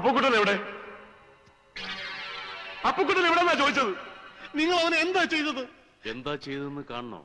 അപ്പുക്കുട്ടൻ എവിടെ? അപ്പുക്കുട്ടൻ എവിടെന്നാ ചോദിച്ചത്? നിങ്ങൾ അവനെ എന്താ ചെയ്തത്? എന്താ ചെയ്തതെന്ന് കാണണോ?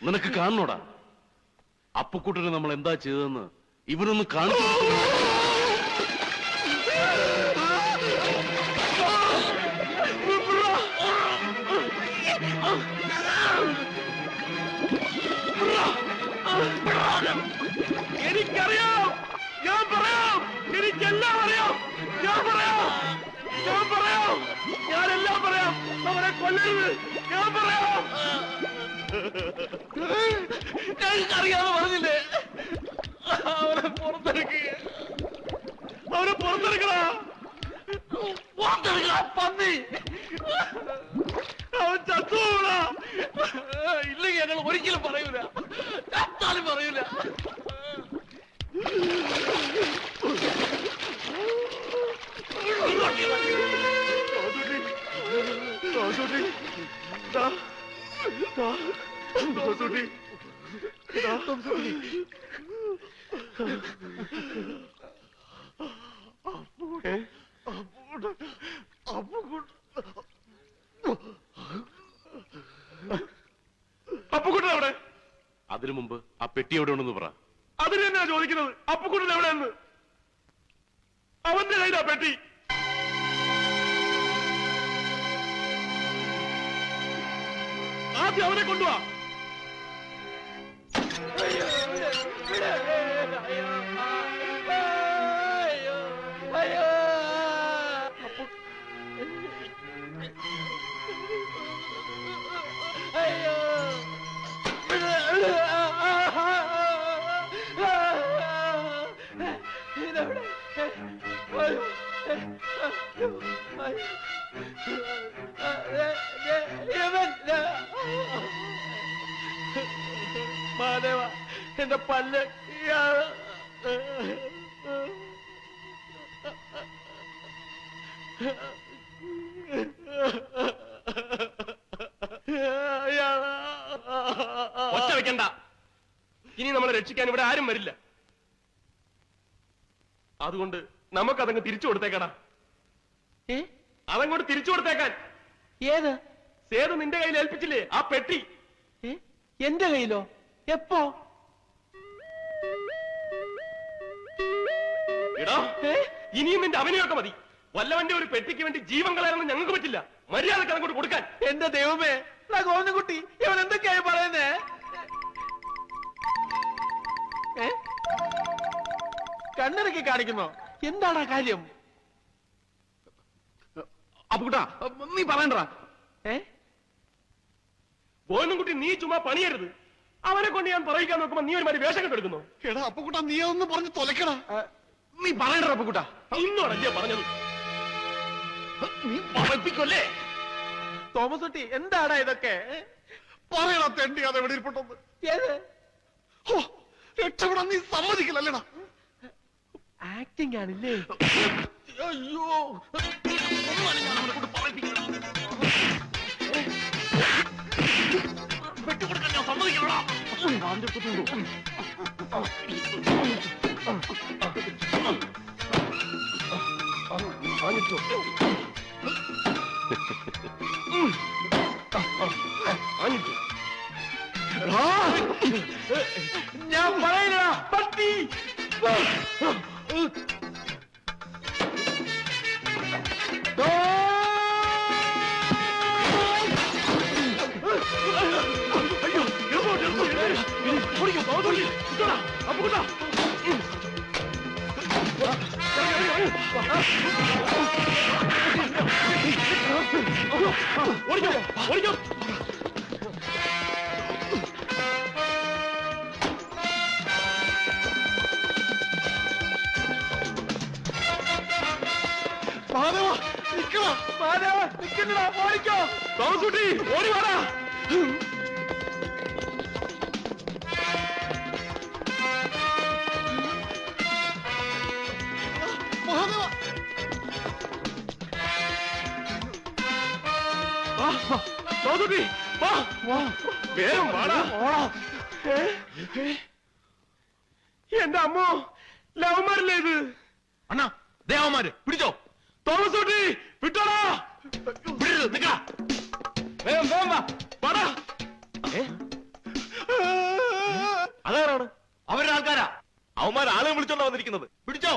നിനക്ക് കാണണോടാ? അപ്പുക്കുട്ടന് നമ്മൾ എന്താ ചെയ്തതെന്ന് ഇവനൊന്ന് കാണിച്ചു. എനിക്കറിയാം, ഞാൻ പറയാം, എനിക്കെല്ലാം അറിയാം, ഞാൻ പറയാം, ഞാനെല്ലാം പറയാം. അവരെ കൊല്ലരുത്, ഞാൻ പറയാം. ഞങ്ങൾക്കറിയാതെ പറഞ്ഞില്ലേ? അവരെ പുറത്തെടുക്കുക, അവരെ പുറത്തെടുക്കടാ, പുറത്തെടുക്കടാ പന്നി. അവൻ ചത്തുകൂടാ. ഇല്ലെങ്കിൽ ഞങ്ങൾ ഒരിക്കലും പറയൂല, ചത്താലും പറയൂല. അപ്പുക്കുട്ടൻ എവിടെ? അതിനു മുമ്പ് ആ പെട്ടി എവിടെ ഉണ്ടെന്ന് പറ. അതിന് തന്നെയാ ചോദിക്കുന്നത്, അപ്പുക്കുട്ടൻ എവിടെയെന്ന്. അവന്റെ കയ്യിലാ പെട്ടി. ആദ്യം അവനെ കൊണ്ടുവാ. മാധവ, എന്റെ പല്ല്. ഒച്ച വെക്കണ്ട. ഇനി നമ്മളെ രക്ഷിക്കാൻ ഇവിടെ ആരും വരില്ല. അതുകൊണ്ട് നമുക്കതങ്ങ് തിരിച്ചു കൊടുത്തേക്കടാ. അതങ്ങോട്ട് തിരിച്ചു കൊടുത്തേക്കാൻ. ഏത്? സേതു നിന്റെ കയ്യിൽ ഏൽപ്പിച്ചില്ലേ ആ പെട്ടി? എന്റെ കയ്യിലോ? എപ്പോ? എടാ, ഇനിയും നിന്റെ അവനെയൊക്കെ മതി. വല്ലവന്റെ ഒരു പെട്ടിക്ക് വേണ്ടി ജീവൻ കളയാനൊന്നും ഞങ്ങൾക്ക് പറ്റില്ല. മര്യാദക്ക് അതങ്ങോട്ട് കൊടുക്കാൻ. എന്റെ ദൈവമേ, ഗോവിന്ദൻകുട്ടി, ഇവൻ എന്തൊക്കെയായി പറയുന്നേ? കണ്ണിറക്കി കാണിക്കുന്നോ? എന്താടാ കാര്യം? അപ്പുക്കുട്ടാ, നീ പറയണ്ടാ. ഗോവിന്ദൻകുട്ടി, നീ ചുമ്മാ പണിയരുത്. അവനെ കൊണ്ട് ഞാൻ പറയിക്കാൻ നോക്കുമ്പോ നീ ഒരുമാതിരി വേഷം കെട്ടെടുക്കുന്നു. എടാ അപ്പുക്കുട്ടാ, നീ ഒന്ന് പറഞ്ഞ് തൊലക്കടാ. നീ പറയണ്ട അപ്പുക്കുട്ടാ. ഇന്നോടല്ലേ പറഞ്ഞത്? നീ പറയിപ്പിക്കല്ലേ? തോമസ് കുട്ടി, എന്താടാ ഇതൊക്കെ? പറയടാ തെണ്ടി, അത് എവിടെ ഇരിപ്പുണ്ടെന്ന്. ഏത്? രക്ഷപ്പെടാൻ നീ സമ്മതിക്കില്ലല്ലേടാ. ആക്ടിങ് ആണില്ലേ? അയ്യോ, വെട്ടിക്കൊടുക്കാൻ ഞാൻ സമ്മതിക്കണോടാ. ഞാൻ പറയില്ല പട്ടി. അപ്പുക്കുട്ടാ, ഓടിക്കോ, ഓടിക്കോ. മാധവ നിക്കടാ. മാധവ നിക്കണ്ടടാ, ഓടിക്കോ. തോമസ് കുട്ടി, ഓടി വാടാ. മാധവ, തോമസ് കുട്ടി, വാ, വേഗം വാടാ. എന്റെ അമ്മോ, ലവന്മാരല്ലേ ഇത്? അണ്ണാ ദേവന്മാര് പിടിച്ചോ. തോമസ് കുട്ടി വിട്ടോടാ. വിടരുത്, നിക്കടാ. വേഗം വേഗം വാ. വാടാ. അതാരാണ്? അവരുടെ ആൾക്കാരാ. അവന്മാർ ആളെ വിളിച്ചോണ്ടാ വന്നിരിക്കുന്നത്. പിടിച്ചോ.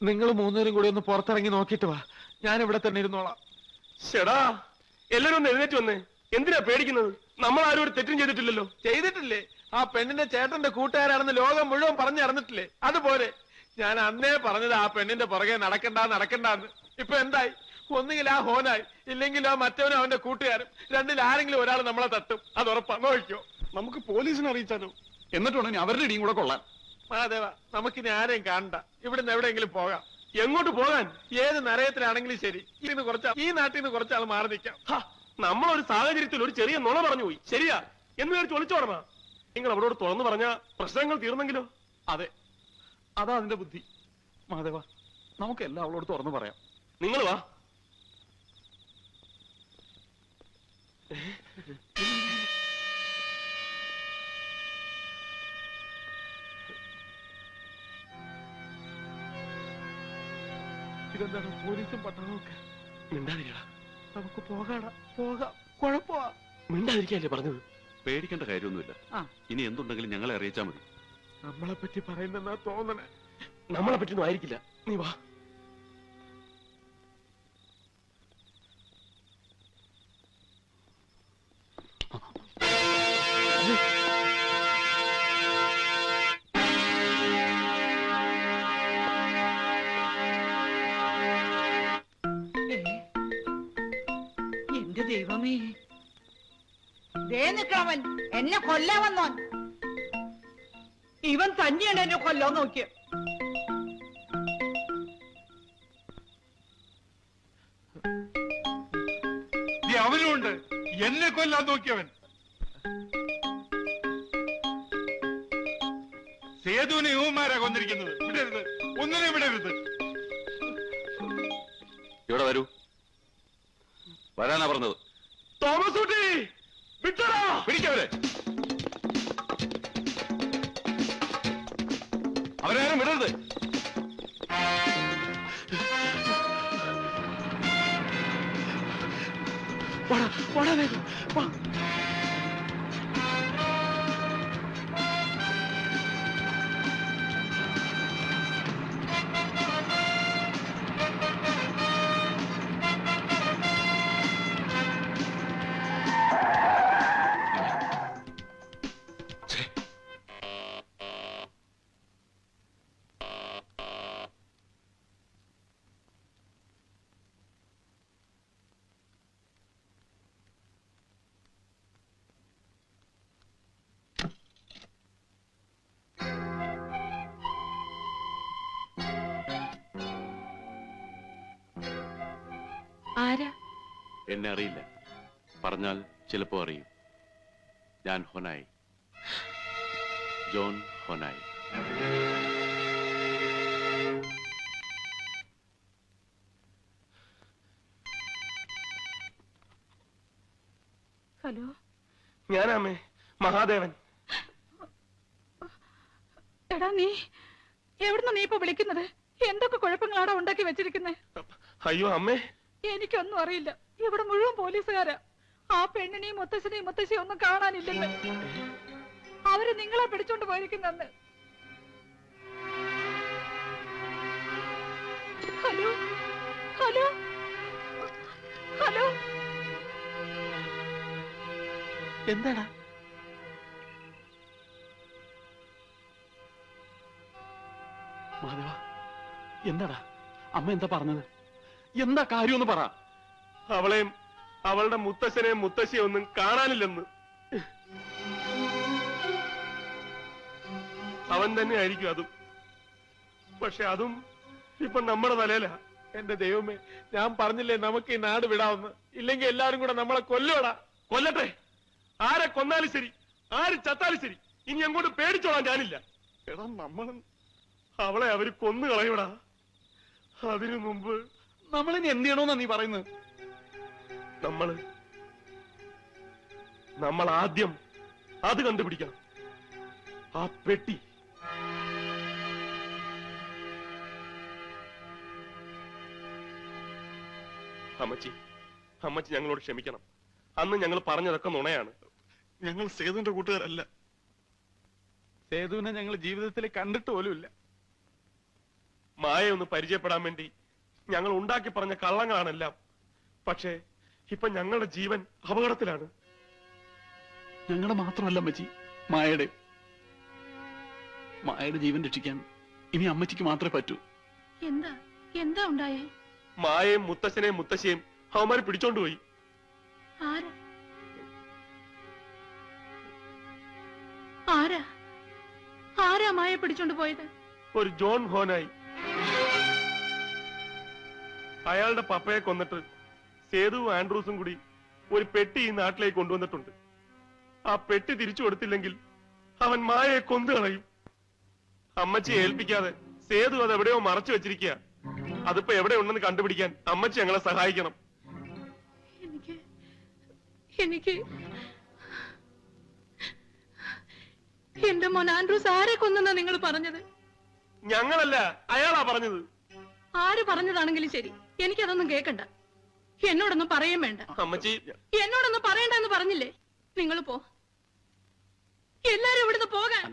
നിങ്ങൾ മൂന്നുപേരും കൂടി ഒന്ന് പുറത്തിറങ്ങി നോക്കിട്ട് വാ. ഞാൻ ഇവിടെ തന്നെ ഇരുന്നോളാം. ശടാ, എല്ലാരും ഒന്ന് എഴുന്നേറ്റ് വന്നേ. എന്തിനാ പേടിക്കുന്നത്? നമ്മൾ ആരും ഒരു തെറ്റും ചെയ്തിട്ടില്ലല്ലോ. ചെയ്തിട്ടില്ലേ? ആ പെണ്ണിന്റെ ചേട്ടന്റെ കൂട്ടുകാരാണെന്ന് ലോകം മുഴുവൻ പറഞ്ഞു നടന്നിട്ടില്ലേ? അതുപോലെ ഞാൻ അന്നേ പറഞ്ഞത് ആ പെണ്ണിന്റെ പുറകെ നടക്കണ്ടെന്ന്. ഇപ്പൊ എന്തായി? ഒന്നുകിൽ ആ ഹോനായി, ഇല്ലെങ്കിൽ ആ മറ്റവനും അവന്റെ കൂട്ടുകാരും. രണ്ടിൽ ആരെങ്കിലും ഒരാൾ നമ്മളെ തട്ടും. അത് ഉറപ്പാ. നോക്കിക്കോ. നമുക്ക് പോലീസിനെ അറിയിച്ചാലോ? എന്നിട്ട് വേണം അവരുടെ ഇടിയും കൂടെ കൊള്ളാൻ. മഹാദേവ, നമുക്കിനി ആരെയും കാണണ്ട. ഇവിടുന്ന് എവിടെയെങ്കിലും പോകാം. എങ്ങോട്ട് പോകാൻ? ഏത് നരയത്തിലാണെങ്കിലും ശരി. ഈ നാട്ടിൽ നിന്ന് കുറച്ചാൾ മാറി നിൽക്കാം. നമ്മളൊരു സാഹചര്യത്തിൽ ഒരു ചെറിയ നുണ പറഞ്ഞു പോയി. ശരിയാ എന്ന് വിചാരിച്ച് ഒളിച്ചോടണ. നിങ്ങൾ അവരോട് തുറന്നു പറഞ്ഞ പ്രശ്നങ്ങൾ തീർന്നെങ്കിലോ? അതെ, അതാ അതിന്റെ ബുദ്ധി. മഹാദേവ, നമുക്കെല്ലാം അവളോട് തുറന്നു പറയാം. നിങ്ങൾ വാ. ഇതെന്താണ് പോലീസും പട്ടണവും ഒക്കെ? മിണ്ടാതിരിക്കടാ. നമുക്ക് പോകാം. കുഴപ്പമാ. മിണ്ടാതിരിക്കല്ലേ പറഞ്ഞത്? പേടിക്കേണ്ട കാര്യമൊന്നുമില്ല. ഇനി എന്തുണ്ടെങ്കിലും ഞങ്ങളെ അറിയിച്ചാൽ മതി. നമ്മളെ പറ്റി പറയുന്നെന്നാ തോന്നണേ. നമ്മളെ പറ്റിയൊന്നും ആയിരിക്കില്ല. നീ വാ. എന്റെ ദൈവമേ, ദേ നിൽക്കവൻ എന്നെ കൊല്ലാൻ വന്നോൻ. ഇവൻ തന്നെയാണ് എന്നെ കൊല്ലാൻ നോക്കിയ. അവനുണ്ട് എന്നെ കൊല്ലാൻ നോക്കിയവൻ. സേതുവിനെ യുവന്മാരാ കൊന്നിരിക്കുന്നത്. വിടരുത്, ഒന്നിനെ വിടരുത്. ഇവിടെ വരൂ. വരാനാ പറഞ്ഞത്. തോമസ് കുട്ടി വിട്ടടാ. പിടിക്കവരെ. അവരാരും വിടരുത്. എന്നെ അറിയില്ല. പറഞ്ഞാൽ ചിലപ്പോ അറിയും. ഞാൻ ഹൊനായി, ജോൺ ഹൊനായി. ഹലോ, ഞാനാമേ മഹാദേവൻ. എടാ നീ എവിടുന്ന നീ ഇപ്പൊ വിളിക്കുന്നത്? എന്തൊക്കെ കുഴപ്പങ്ങളാടാ ഉണ്ടാക്കി വെച്ചിരിക്കുന്നേ? അയ്യോ അമ്മേ, എനിക്കൊന്നും അറിയില്ല. ഇവിടെ മുഴുവൻ പോലീസുകാരാ. ആ പെണ്ണിനെയും മുത്തശ്ശനെയും മുത്തശ്ശിയും ഒന്നും കാണാനില്ലെന്ന്. അവര് നിങ്ങളെ പിടിച്ചോണ്ട് പോയിരിക്കുന്നെന്ന്. ഹലോ ഹലോ ഹലോ, എന്താടാ? മാധവ, എന്താടാ അമ്മ എന്താ പറഞ്ഞത്? എന്താ കാര്യമെന്ന് പറ. അവളെയും അവളുടെ മുത്തശ്ശനെയും മുത്തശ്ശിയും ഒന്നും കാണാനില്ലെന്ന്. അവൻ തന്നെ ആയിരിക്കും അതും. പക്ഷെ അതും ഇപ്പൊ നമ്മുടെ തലയിലാ. എന്റെ ദൈവമേ, ഞാൻ പറഞ്ഞില്ലേ നമുക്ക് ഈ നാട് വിടാവുന്ന. ഇല്ലെങ്കിൽ എല്ലാരും കൂടെ നമ്മളെ കൊല്ലോടാ. കൊല്ലട്ടെ, ആരെ കൊന്നാലും ശരി, ആര് ചത്താലും ശരി, ഇനി അങ്ങോട്ട് പേടിച്ചോളാൻ ഞാനില്ല. എടാ, നമ്മളും അവളെ അവര് കൊന്നു കളയൂടാ. അതിനു മുമ്പ് നമ്മളിനി എന്ത് ചെയ്യണമെന്നാ നീ പറയുന്നത്? നമ്മൾ ആദ്യം അത് കണ്ടുപിടിക്കണം. ആ പെട്ടി. അമ്മച്ചി, അമ്മച്ചി ഞങ്ങളോട് ക്ഷമിക്കണം. അന്ന് ഞങ്ങൾ പറഞ്ഞതൊക്കെ നുണയാണ്. ഞങ്ങൾ സേതുവിന്റെ കൂട്ടുകാരല്ല. സേതുവിനെ ഞങ്ങൾ ജീവിതത്തിൽ കണ്ടിട്ട് പോലുമില്ല. മായ ഒന്ന് പരിചയപ്പെടാൻ വേണ്ടി ഞങ്ങൾ ഉണ്ടാക്കി പറഞ്ഞ കള്ളങ്ങളാണെല്ലാം. പക്ഷേ ഇപ്പൊ ഞങ്ങളുടെ ജീവൻ അപകടത്തിലാണ്. ഞങ്ങളുടെ മാത്രമല്ല അമ്മച്ചി, മായയുടെ ജീവൻ രക്ഷിക്കാൻ ഇനി അമ്മച്ചിക്ക് മാത്രമേ പറ്റൂ. എന്താ എന്താ ഉണ്ടായേ? മായയും മുത്തശ്ശനെയും മുത്തശ്ശിയും അവന്മാര് പിടിച്ചോണ്ടുപോയി. ആരാ ആരാ ആരാ മായ പിടിച്ചോണ്ട് പോയത്? ഒരു ജോൺ ഹോനായി. അയാളുടെ പപ്പയെ കൊന്നിട്ട് സേതുവും ആൻഡ്രൂസും കൂടി ഒരു പെട്ടി ഈ നാട്ടിലേക്ക് കൊണ്ടുവന്നിട്ടുണ്ട്. ആ പെട്ടി തിരിച്ചു കൊടുത്തില്ലെങ്കിൽ അവൻ മായയെ കൊന്നു കളയും. അമ്മച്ചിയെ ഏൽപ്പിക്കാതെ സേതു അത് എവിടെയോ മറച്ചു വെച്ചിരിക്കുക. അതിപ്പോ എവിടെ ഉണ്ടെന്ന് കണ്ടുപിടിക്കാൻ അമ്മച്ചി ഞങ്ങളെ സഹായിക്കണം. എനിക്ക് എന്റെ മോൻ ആൻഡ്രൂസ് ആരെ കൊന്നെന്നാ നിങ്ങൾ പറഞ്ഞത്? ഞങ്ങളല്ല, അയാളാ പറഞ്ഞത്. ആര് പറഞ്ഞതാണെങ്കിലും ശരി, എനിക്കതൊന്നും കേൾക്കണ്ട. എന്നോടൊന്നും പറയും വേണ്ട. അമ്മച്ചി, എന്നോടൊന്നും പറയണ്ടെന്ന് പറഞ്ഞില്ലേ? നിങ്ങൾ പോ, എല്ലാരും ഇവിടുന്ന് പോകാൻ.